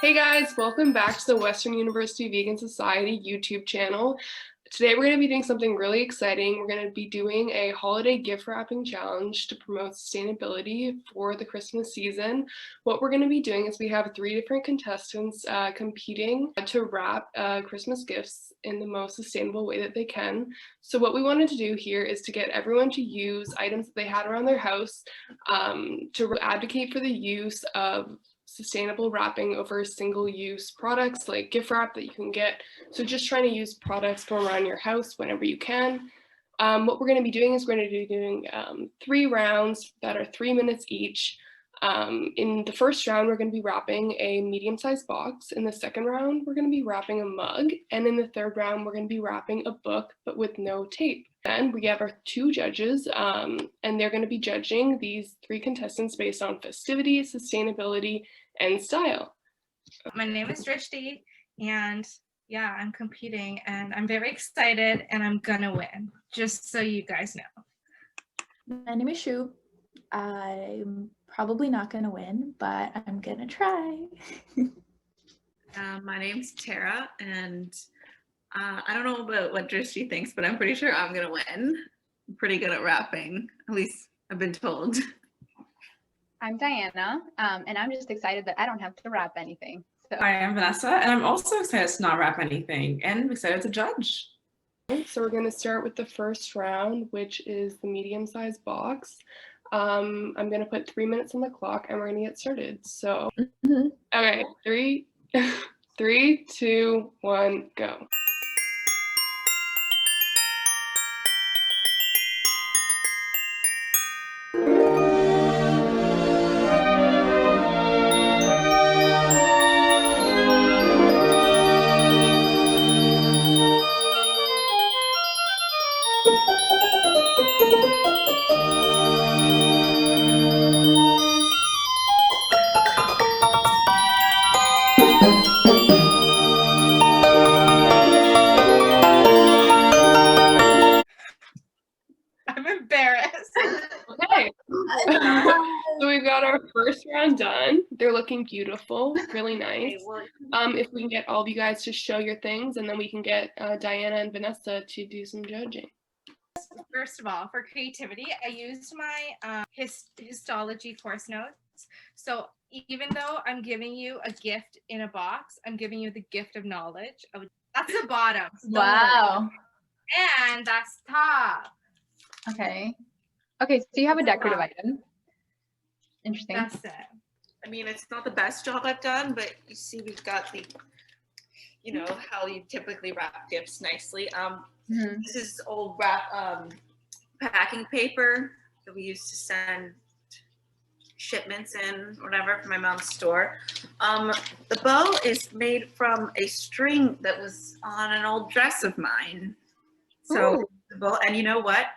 Hey guys, welcome back to the Western University Vegan Society YouTube channel. Today we're going to be doing something really exciting. We're going to be doing a holiday gift wrapping challenge to promote sustainability for the Christmas season. What we're going to be doing is we have 3 different contestants competing to wrap Christmas gifts in the most sustainable way that they can. So what we wanted to do here is to get everyone to use items that they had around their house to advocate for the use of sustainable wrapping over single-use products like gift wrap that you can get. So just trying to use products from around your house whenever you can. What we're going to be doing is we're going to be doing 3 rounds that are 3 minutes each. In the first round, we're going to be wrapping a medium-sized box. In the second round, we're going to be wrapping a mug. And in the third round, we're going to be wrapping a book, but with no tape. Then we have our 2 judges, and they're going to be judging these 3 contestants based on festivity, sustainability, and style. My name is Drishti, and yeah, I'm competing, and I'm very excited, and I'm gonna win, just so you guys know. My name is Shu. I'm probably not gonna win, but I'm gonna try. My name's Tara, and I don't know about what Drishti thinks, but I'm pretty sure I'm gonna win. I'm pretty good at rapping, at least I've been told. I'm Diana, and I'm just excited that I don't have to wrap anything. So. Hi, I'm Vanessa, and I'm also excited to not wrap anything, and I'm excited to judge. So we're going to start with the first round, which is the medium-sized box. I'm going to put 3 minutes on the clock, and we're going to get started. So, okay, 3, 2, 1, go. I'm embarrassed. Okay, so we've got our first round done. They're looking beautiful, really nice. If we can get all of you guys to show your things, and then we can get Diana and Vanessa to do some judging. First of all, for creativity, I used my histology course notes. So even though I'm giving you a gift in a box, I'm giving you the gift of knowledge. That's the bottom. Wow. And that's top. Okay. Okay, so you have a decorative item. Interesting. That's it. I mean, it's not the best job I've done, but you see we've got the, you know, how you typically wrap gifts nicely. This is old wrap packing paper that we used to send shipments in, whatever, from my mom's store. The bow is made from a string that was on an old dress of mine. So the bow, and you know what?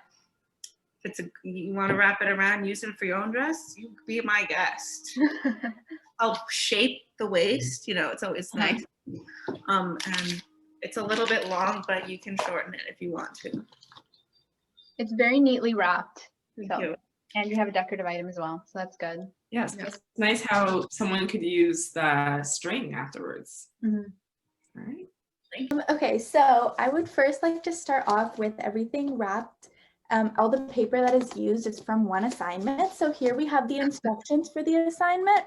If you want to wrap it around, use it for your own dress, you be my guest. I'll shape the waist, you know, so it's nice. And it's a little bit long, but you can shorten it if you want to. It's very neatly wrapped. Thank you. And you have a decorative item as well, so that's good. Yes, it's nice how someone could use the string afterwards. All right. Okay, so I would first like to start off with everything wrapped. All the paper that is used is from one assignment. So here we have the instructions for the assignment.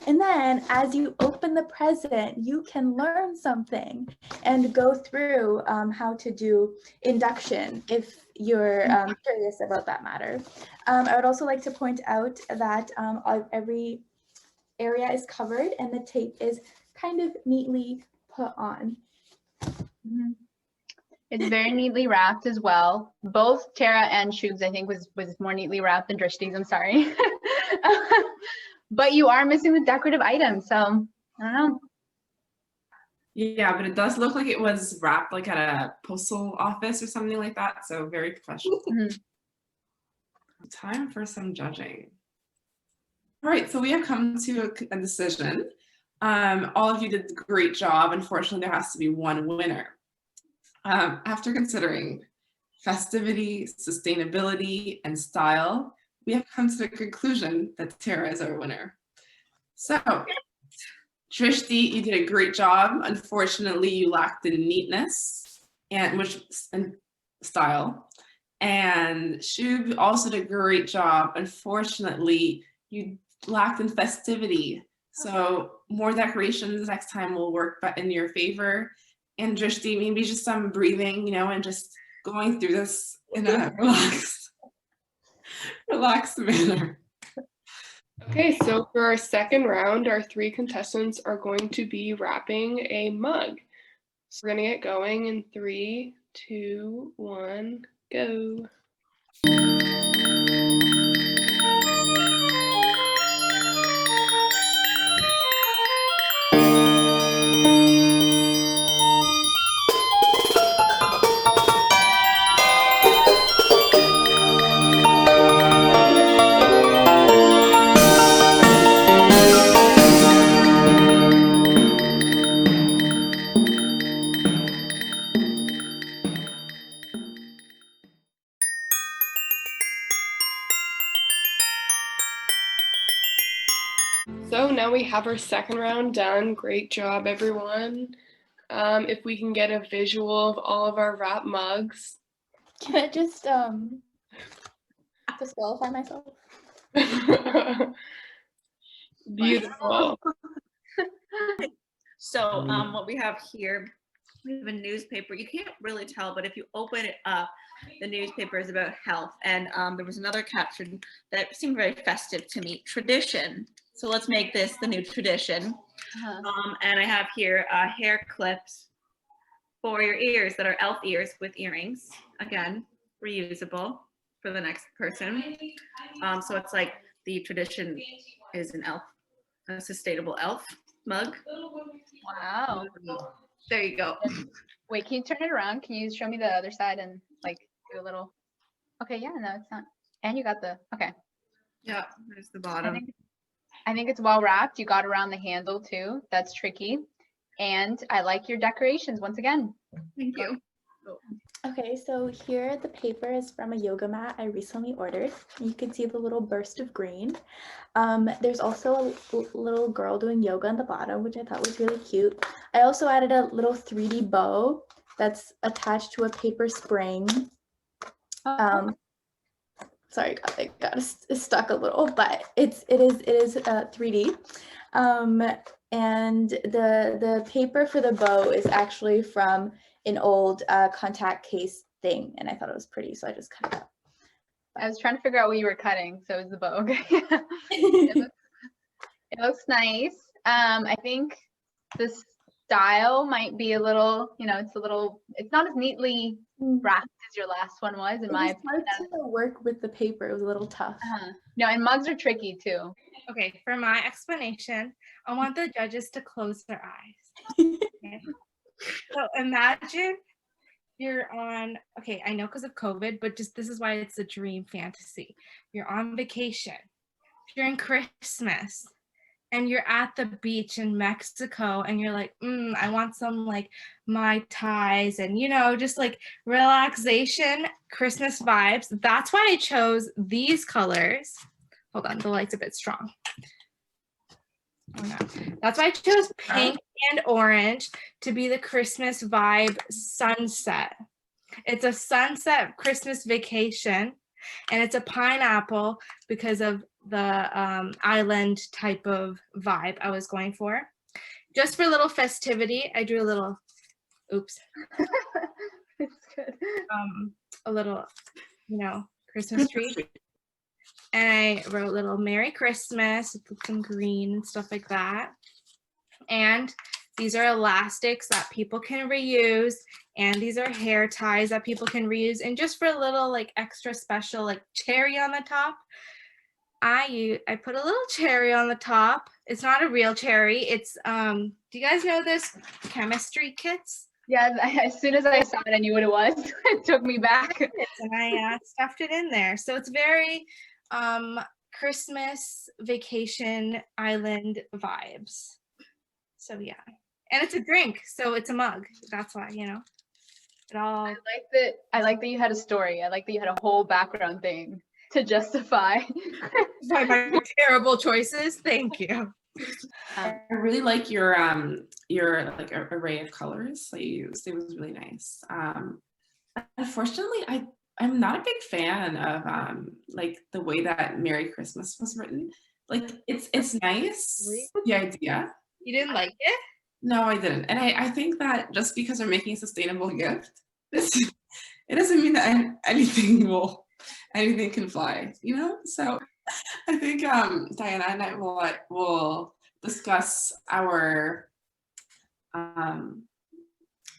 And then as you open the present, you can learn something and go through how to do induction if you're curious about that matter. I would also like to point out that every area is covered and the tape is kind of neatly put on. It's very neatly wrapped as well. Both Tara and Shu's, I think, was more neatly wrapped than Drishti's. I'm sorry. But you are missing the decorative item, so I don't know. Yeah, but it does look like it was wrapped like at a postal office or something like that, so very professional. Time for some judging. All right, so we have come to a decision. All of you did a great job. Unfortunately, there has to be one winner. After considering festivity, sustainability, and style, we have come to the conclusion that Tara is our winner. So Drishti, you did a great job. Unfortunately, you lacked the neatness and style. And Shub also did a great job. Unfortunately, you lacked in festivity. So more decorations next time will work in your favor. And Drishti, maybe just some breathing, and just going through this in a relaxed manner. Okay, so for our second round, our 3 contestants are going to be wrapping a mug. So we're gonna get going in 3, 2, 1, go. So now we have our second round done. Great job, everyone. If we can get a visual of all of our wrap mugs. Can I just disqualify myself? Beautiful. So what we have here, we have a newspaper. You can't really tell, but if you open it up, the newspaper is about health. And there was another caption that seemed very festive to me, tradition. So let's make this the new tradition. And I have here hair clips for your ears that are elf ears with earrings. Again, reusable for the next person. So it's like the tradition is an elf, a sustainable elf mug. Wow. There you go. Wait, can you turn it around? Can you show me the other side and like do a little? Okay, yeah, no, it's not. And you got the, okay. Yeah, there's the I bottom. think it's well wrapped. You got around the handle too. That's tricky. And I like your decorations once again. Thank you. Okay, so here the paper is from a yoga mat I recently ordered. You can see the little burst of green. There's also a little girl doing yoga on the bottom, which I thought was really cute. I also added a little 3D bow that's attached to a paper spring. Sorry, I got stuck a little, but it is 3D. And the paper for the bow is actually from an old contact case thing, and I thought it was pretty, so I just cut it up. I was trying to figure out what you were cutting, so it was the bow. Okay. It looks nice. I think the style might be a little, it's not as neatly wrapped as your last one was, in my opinion. Hard to work with the paper. It was a little tough. No, and mugs are tricky too. Okay, for my explanation, I want the judges to close their eyes. Okay. So imagine you're on, okay, I know because of COVID, but just this is why it's a dream fantasy. You're on vacation, during Christmas, and you're at the beach in Mexico, and you're like, I want some like Mai Tais and, just like relaxation, Christmas vibes. That's why I chose these colors. Hold on, the light's a bit strong. Oh, no. That's why I chose pink and orange to be the Christmas vibe sunset. It's a sunset Christmas vacation, and it's a pineapple because of the island type of vibe I was going for. Just for a little festivity, I drew a little, oops. It's good. A little, Christmas tree. And I wrote little Merry Christmas with some green and stuff like that. And these are elastics that people can reuse. And these are hair ties that people can reuse. And just for a little like extra special like cherry on the top, I put a little cherry on the top. It's not a real cherry. It's, do you guys know this chemistry kits? Yeah, as soon as I saw it, I knew what it was. It took me back. And I stuffed it in there. So it's very Christmas vacation island vibes. So yeah, and it's a drink, so it's a mug. That's why, it all. I like that you had a story. I like that you had a whole background thing to justify my terrible choices. Thank you. I really like your like array of colors that you used. It was really nice. Unfortunately, I'm not a big fan of like the way that Merry Christmas was written. Like it's nice, the idea. You didn't like it? No, I didn't. And I think that just because we're making a sustainable gift, it doesn't mean that anything can fly, you know? So I think Diana and I will discuss our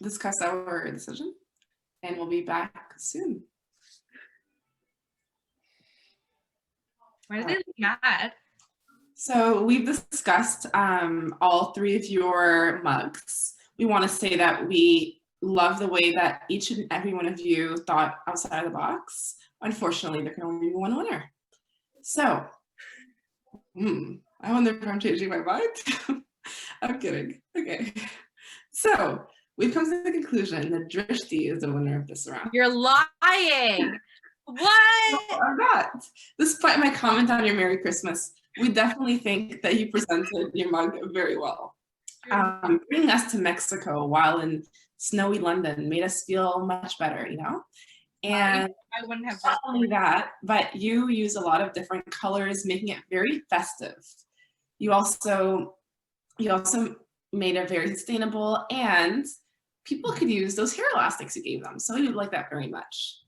decision, and we'll be back soon. Why do they look mad? So we've discussed all three of your mugs. We want to say that we love the way that each and every one of you thought outside of the box. Unfortunately, there can only be one winner. So, I wonder if I'm changing my mind. I'm kidding. Okay. So we've come to the conclusion that Drishti is the winner of this round. You're lying. What? No, I'm not. Despite my comment on your Merry Christmas, we definitely think that you presented your mug very well. Bringing us to Mexico while in snowy London made us feel much better, you know? And I wouldn't have. not only that, but you use a lot of different colors, making it very festive. You also made it very sustainable, and people could use those hair elastics you gave them. So you like that very much.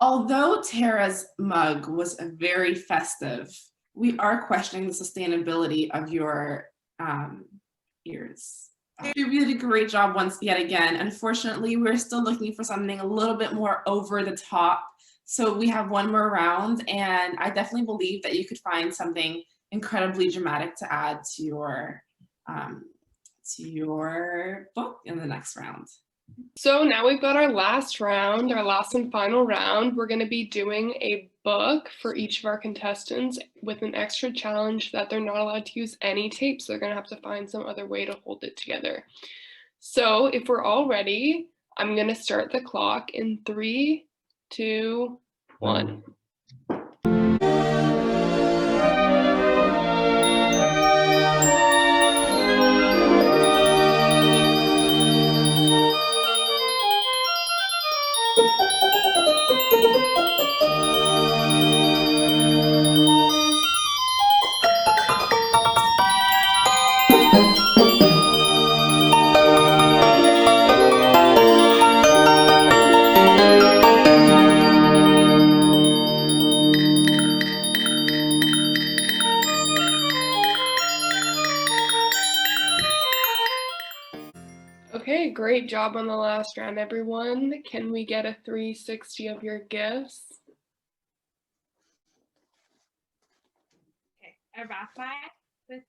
Although Tara's mug was very festive, we are questioning the sustainability of your ears. You really did a great job once yet again. Unfortunately, we're still looking for something a little bit more over the top. So we have one more round, and I definitely believe that you could find something incredibly dramatic to add to your book in the next round. So now we've got our last round, our last and final round. We're going to be doing a book for each of our contestants with an extra challenge that they're not allowed to use any tape, so they're going to have to find some other way to hold it together. So if we're all ready, I'm going to start the clock in 3, 2, 1. Okay, great job on the last round, everyone. Can we get a 360 of your gifts? Okay, I wrap mine with.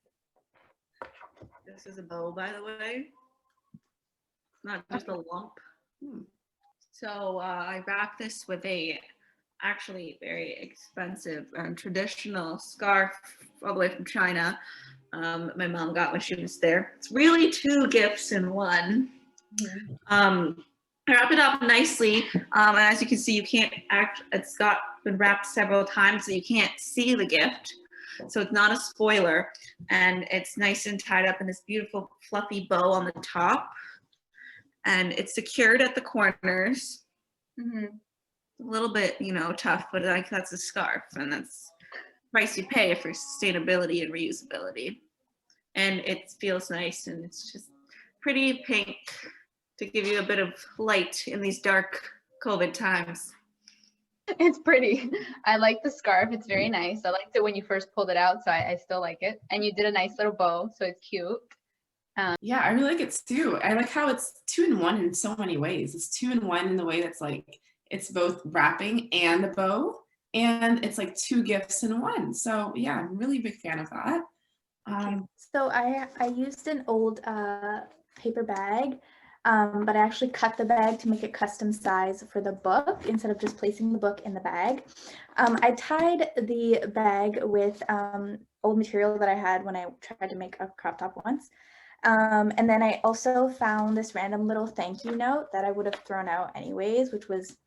This is a bow, by the way. It's not just a lump. So I wrapped this with a actually very expensive and traditional scarf all the way from China. My mom got when she was there. It's really 2 gifts in one. I wrap it up nicely, and as you can see, it's been wrapped several times, so you can't see the gift. So it's not a spoiler, and it's nice and tied up in this beautiful fluffy bow on the top, and it's secured at the corners. A little bit, tough, but like that's a scarf, and that's the price you pay for sustainability and reusability. And it feels nice, and it's just pretty pink to give you a bit of light in these dark COVID times. It's pretty. I like the scarf. It's very nice. I liked it when you first pulled it out, so I still like it. And you did a nice little bow, so it's cute. Yeah, I really like it too. I like how it's 2 in 1 in so many ways. It's 2 in 1 in the way that's like, it's both wrapping and the bow, and it's like 2 gifts in 1. So yeah, I'm really a big fan of that. So I used an old paper bag, but I actually cut the bag to make it custom size for the book instead of just placing the book in the bag. I tied the bag with old material that I had when I tried to make a crop top once. And then I also found this random little thank you note that I would have thrown out anyways, which was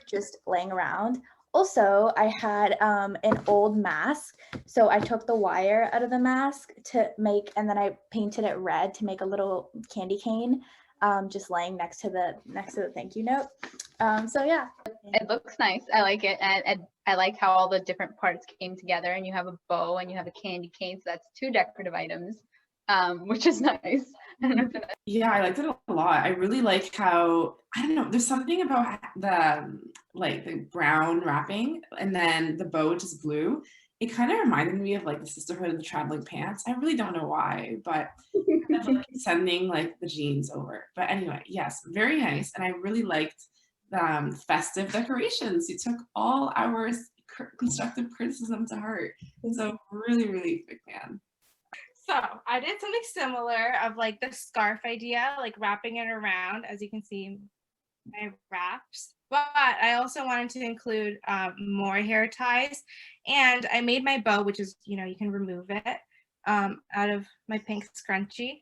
just laying around. Also, I had an old mask, so I took the wire out of the mask to make, and then I painted it red to make a little candy cane, just laying next to the thank you note. So yeah, It looks nice. I like it, and I like how all the different parts came together, and you have a bow and you have a candy cane, so that's 2 decorative items, which is nice. Yeah, I liked it a lot. I really like how, I don't know, there's something about the like the brown wrapping and then the bow just blue. It kind of reminded me of like the Sisterhood of the Traveling Pants. I really don't know why, but kind of like sending like the jeans over. But anyway, yes, very nice. And I really liked the festive decorations. You took all our constructive criticism to heart. So really, really big fan. So I did something similar of like the scarf idea, like wrapping it around, as you can see my wraps. But I also wanted to include more hair ties. And I made my bow, which is, you know, you can remove it, out of my pink scrunchie.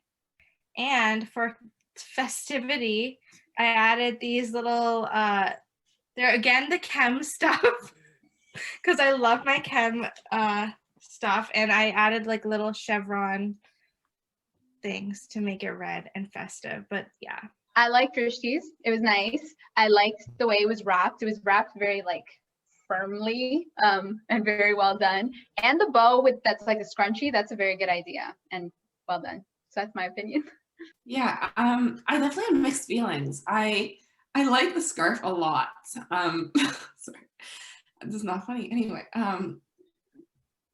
And for festivity, I added these little, they're again the chem stuff, because I love my chem stuff, and I added like little chevron things to make it red and festive. But yeah, I liked Drishti's. It was nice. I liked the way it was wrapped. It was wrapped very like firmly and very well done. And the bow with that's like a scrunchie, that's a very good idea and well done. So that's my opinion. Yeah, I definitely have mixed feelings. I like the scarf a lot. Sorry, this is not funny. Anyway,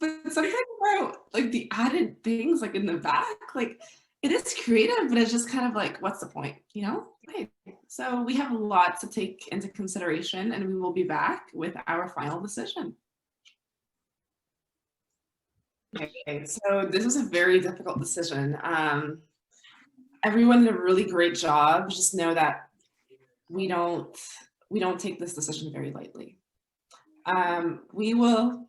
but something about like the added things like in the back, like it is creative, but it's just kind of like, what's the point, you know? Okay. So we have a lot to take into consideration, and we will be back with our final decision. Okay, so this was a very difficult decision. Everyone did a really great job. Just know that we don't take this decision very lightly. We will,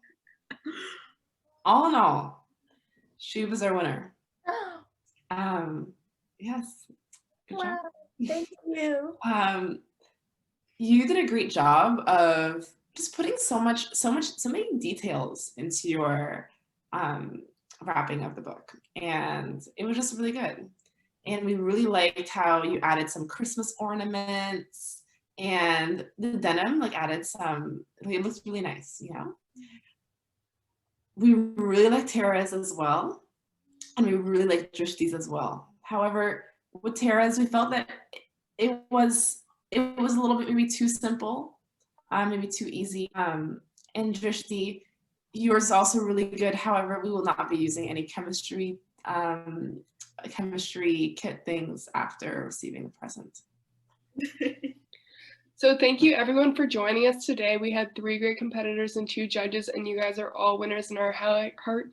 all in all, WUVS is our winner. Yes, good job. wow, thank you. You did a great job of just putting so many details into your wrapping of the book, and it was just really good. And we really liked how you added some Christmas ornaments, and the denim like added some, it looks really nice, you know? We really liked Tara's as well, and we really liked Drishti's as well. However, with Tara's, we felt that it was a little bit maybe too simple, maybe too easy. And Drishti, yours is also really good. However, we will not be using any chemistry kit things after receiving the present. So thank you everyone for joining us today. We had 3 great competitors and 2 judges, and you guys are all winners in our heart.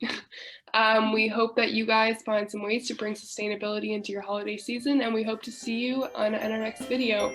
We hope that you guys find some ways to bring sustainability into your holiday season, and we hope to see you on our next video.